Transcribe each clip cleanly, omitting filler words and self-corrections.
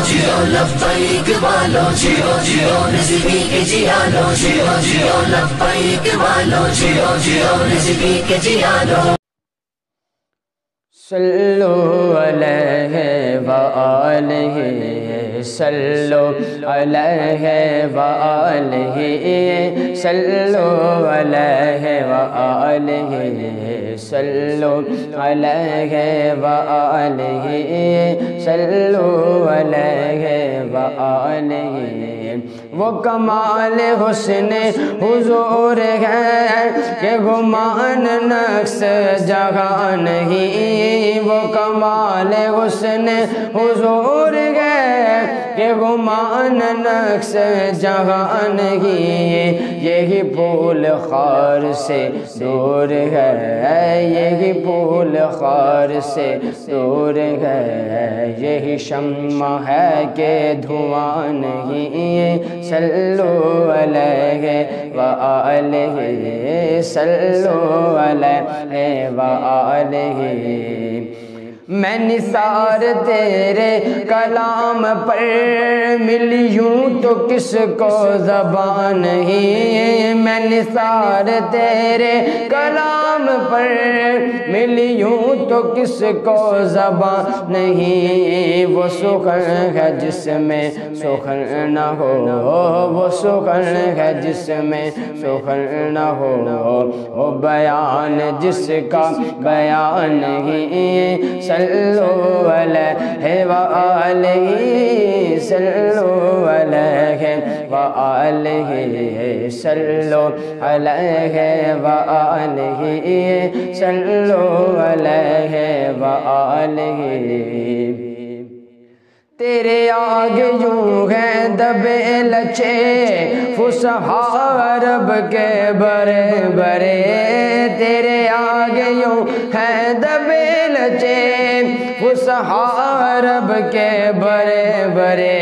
जियो लब्बैक वालो जियो जियो रिज़्क़ी के जियालो जियो जियो लब्बैक वालो जियो जियो रिज़्क़ी के जियालो सल्लु अलैहि व आलिहि सल्लु अलैहि व आलिहि सल्लु अलैहि व आलिहि सल्लु अलैहि व आलिहि सल्लु अलैहि व आलिहि। वो कमाल हुस्न हुजूर है कि गुमान नक्श जहाँ नहीं। वो कमाल हुस्न हुजूर है कि गुमान नक्श जहाँ नहीं। यही फूल खार से दूर है, यही फूल खार से दूर है। यही शम्मा है कि धुआं नहीं। सल्लु अलैहि व आलिहि सल्लु अलैहि व आलिहि। मैं निसार तेरे कलाम पर मिली यूं तो किसको ज़बान नहीं। मैं निसार तेरे कलाम पर मिली यूं तो किसको ज़बान नहीं। वो सुखन है जिसमें सुखन न हो, वो सुखन है जिसमें सुखन न हो। वो बयान जिसका बयान नहीं। सल्लु अलैहि व आलिहि सल्लु अलैहि व आलिहि सल्लु अलैहि व आलिहि सल्लु अलैहि व आलिहि। तेरे आगे यूं है दबे लचे फुसहा अरब के बड़े बड़े। तेरे आगे यूं है दबे लचे फुसहा अरब के बड़े बड़े।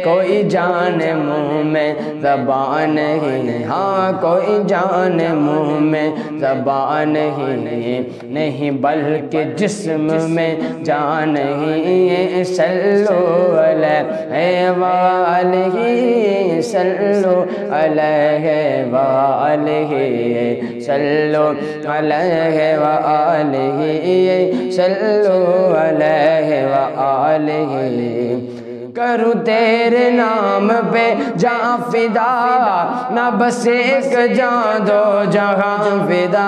कोई जाने मुँह में ज़बान नहीं, हाँ कोई जाने मुँह में ज़बान नहीं। नहीं बल्कि जिस्म में जान ही। सल्लु अलैहि व आलिहि सल्लु अलैहि व आलिहि सल्लु अलैहि व आलिहि सल्लु अलैहि व आलिहि। करूँ तेरे नाम पे जहाँ फिदा, ना बस एक जहाँ दो जहाँ फिदा।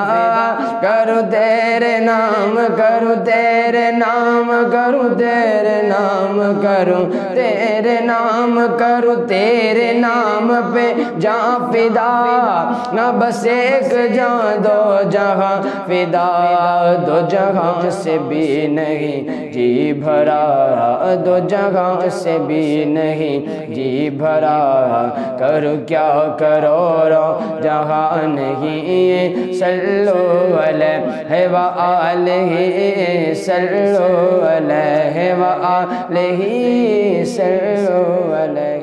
करूँ तेरे नाम, करूँ तेरे नाम, करूँ तेरे नाम, करूँ तेरे नाम, करूँ तेरे नाम पे जहाँ फिदा। ना बस एक जहाँ दो जहाँ फिदा। दो जहाँ से भी नहीं जी भरा, दो जहाँ से भी नहीं जी भरा। करो क्या करोड़ों जहाँ नहीं। सल्लु अलैहि व आलिहि सल्लु अलैहि व आलिहि सल्लु अलैहि।